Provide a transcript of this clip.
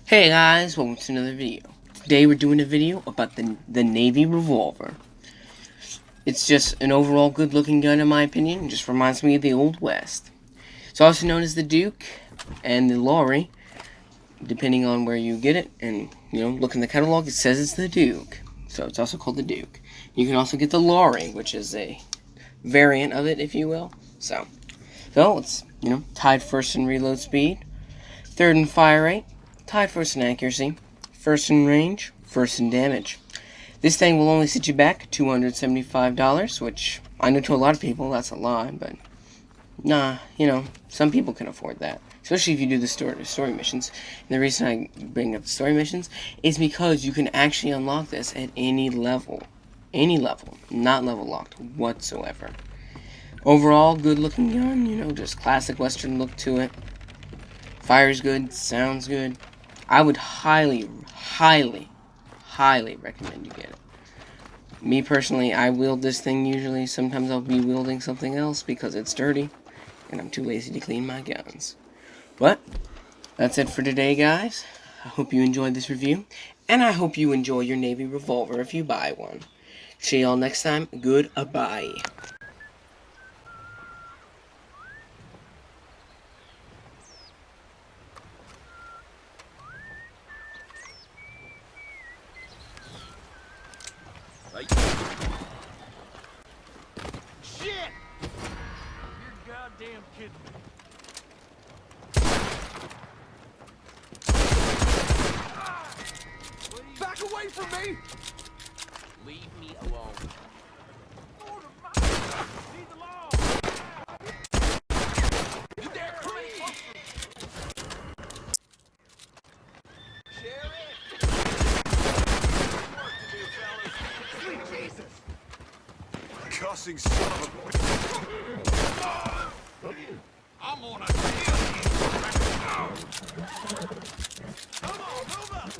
Hey guys, welcome to another video. Today we're doing a video about the Navy Revolver. It's just an overall good looking gun in my opinion. It just reminds me of the Old West. It's also known as the Duke and the Lorry, depending on where you get it. And, look in the catalog, it says it's the Duke. So it's also called the Duke. You can also get the Lorry, which is a variant of it, if you will. So it's, tied first in reload speed, third in fire rate, tied first in accuracy, first in range, first in damage. This thing will only set you back $275, which I know to a lot of people that's a lot, but nah, some people can afford that. Especially if you do the story missions. And the reason I bring up the story missions is because you can actually unlock this at any level. Any level. Not level locked whatsoever. Overall, good looking gun, just classic Western look to it. Fires good, sounds good. I would highly, highly, highly recommend you get it. Me personally, I wield this thing usually. Sometimes I'll be wielding something else because it's dirty, and I'm too lazy to clean my guns. But that's it for today, guys. I hope you enjoyed this review, and I hope you enjoy your Navy Revolver if you buy one. See y'all next time. Goodbye. Shit! You're goddamn kidding me. Back away from me! Leave me alone. Leave the law! You dare come any closer! Sheriff! Work to do, fellas. Sweet Jesus! Cussing son of a... I'm gonna kill you! Come on, move up!